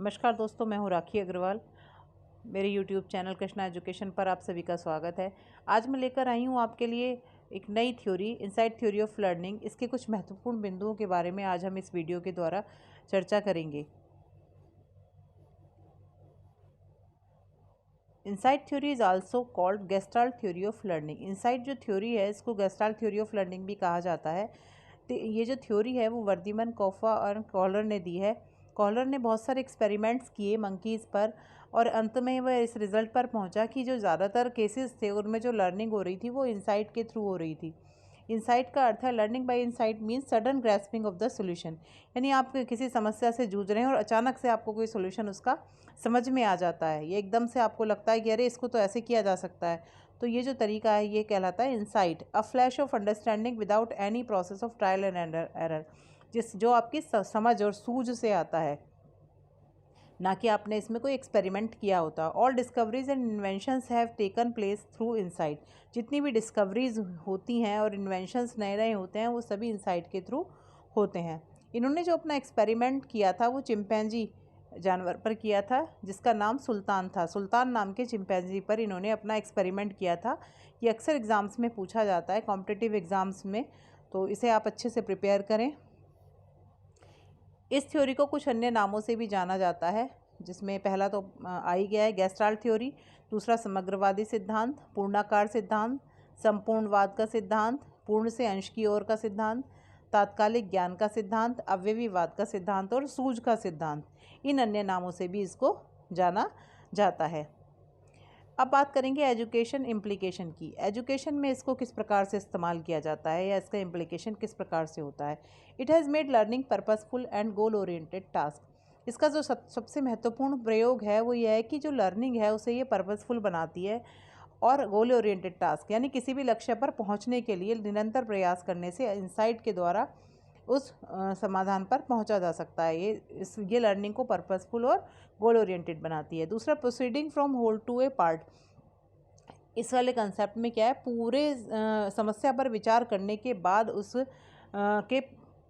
नमस्कार दोस्तों, मैं हूँ राखी अग्रवाल। मेरे यूट्यूब चैनल कृष्णा एजुकेशन पर आप सभी का स्वागत है। आज मैं लेकर आई हूँ आपके लिए एक नई theory, insight theory of learning. इसके कुछ महत्वपूर्ण बिंदुओं के बारे में आज हम इस वीडियो के द्वारा चर्चा करेंगे। Insight theory is also called gestalt theory of learning. Insight जो थ्योरी है इसको गेस्टाल्ट थ्योरी ऑफ लर्निंग भी कहा जाता है। तो ये जो थ्योरी है वो वर्दीमन, कोफा और कॉलर ने दी है। कॉलर ने बहुत सारे एक्सपेरिमेंट्स किए मंकीज़ पर और अंत में वह इस रिज़ल्ट पर पहुंचा कि जो ज़्यादातर केसेस थे उनमें जो लर्निंग हो रही थी वो इनसाइट के थ्रू हो रही थी। इनसाइट का अर्थ है learning by insight means sudden grasping of the solution. यानी आप किसी समस्या से जूझ रहे हैं और अचानक से आपको कोई सॉल्यूशन उसका समझ में आ जाता है। ये एकदम से आपको लगता है कि अरे इसको तो ऐसे किया जा सकता है। तो ये जो तरीका है ये कहलाता है insight, a flash of understanding without any process of trial and error. जो आपकी समझ और सूझ से आता है, ना कि आपने इसमें कोई एक्सपेरिमेंट किया होता। All discoveries and inventions have taken place through insight. जितनी भी डिस्कवरीज होती हैं और इन्वेंशंस नए नए होते हैं वो सभी इनसाइट के थ्रू होते हैं। इन्होंने जो अपना एक्सपेरिमेंट किया था वो चिंपैंजी जानवर पर किया था जिसका नाम सुल्तान था। सुल्तान नाम के चिंपैंजी पर इन्होंने अपना एक्सपेरिमेंट किया था। ये अक्सर एग्ज़ाम्स में पूछा जाता है, कॉम्पिटिटिव एग्ज़ाम्स में, तो इसे आप अच्छे से प्रिपेयर करें। इस थ्योरी को कुछ अन्य नामों से भी जाना जाता है, जिसमें पहला तो आ ही गया है गेस्टाल्ट थ्योरी, दूसरा समग्रवादी सिद्धांत, पूर्णाकार सिद्धांत, संपूर्णवाद का सिद्धांत, पूर्ण से अंश की ओर का सिद्धांत, तात्कालिक ज्ञान का सिद्धांत, अवयवीवाद का सिद्धांत और सूझ का सिद्धांत। इन अन्य नामों से भी इसको जाना जाता है। अब बात करेंगे एजुकेशन इम्प्लीकेशन की। एजुकेशन में इसको किस प्रकार से इस्तेमाल किया जाता है या इसका इम्प्लीकेशन किस प्रकार से होता है। It has made learning purposeful and goal oriented task. इसका जो सबसे महत्वपूर्ण प्रयोग है वो यह है कि जो लर्निंग है उसे ये पर्पसफुल बनाती है और गोल ओरिएंटेड टास्क यानी किसी भी लक्ष्य पर पहुंचने के लिए निरंतर प्रयास करने से इंसाइट के द्वारा उस समाधान पर पहुंचा जा सकता है। ये लर्निंग को पर्पसफुल और गोल ओरिएंटेड बनाती है। दूसरा, proceeding from whole to a part. इस वाले कंसेप्ट में क्या है, पूरे समस्या पर विचार करने के बाद के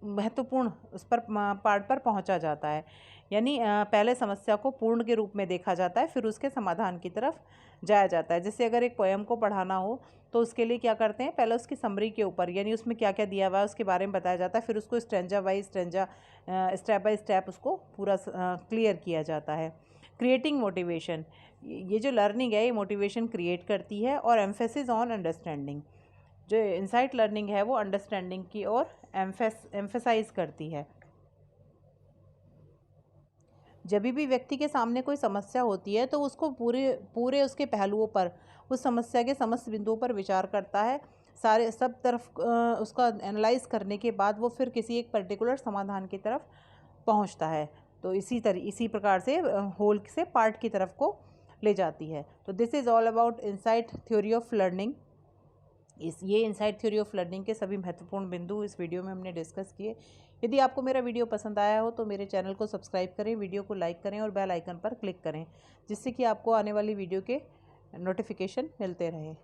महत्वपूर्ण उस पर पार्ट पर पहुंचा जाता है। यानी पहले समस्या को पूर्ण के रूप में देखा जाता है, फिर उसके समाधान की तरफ जाया जाता है। जैसे अगर एक पोएम को पढ़ाना हो तो उसके लिए क्या करते हैं, पहले उसकी समरी के ऊपर यानी उसमें क्या क्या दिया हुआ है उसके बारे में बताया जाता है, फिर उसको stanza by stanza, step by step उसको पूरा क्लियर किया जाता है। क्रिएटिंग मोटिवेशन, ये जो लर्निंग है ये मोटिवेशन क्रिएट करती है। और एम्फेसिस ऑन अंडरस्टैंडिंग, जो इनसाइट लर्निंग है वो अंडरस्टैंडिंग की ओर एम्फेसाइज करती है। जब भी व्यक्ति के सामने कोई समस्या होती है तो उसको पूरे पूरे उसके पहलुओं पर, उस समस्या के समस्त बिंदुओं पर विचार करता है। सारे सब तरफ उसका एनालाइज करने के बाद वो फिर किसी एक पर्टिकुलर समाधान की तरफ पहुंचता है। तो इसी प्रकार से होल से पार्ट की तरफ को ले जाती है। तो this is all about insight theory of learning. ये इनसाइट थ्योरी ऑफ लर्निंग के सभी महत्वपूर्ण बिंदु इस वीडियो में हमने डिस्कस किए। यदि आपको मेरा वीडियो पसंद आया हो तो मेरे चैनल को सब्सक्राइब करें, वीडियो को लाइक करें और बेल आइकन पर क्लिक करें, जिससे कि आपको आने वाली वीडियो के नोटिफिकेशन मिलते रहें।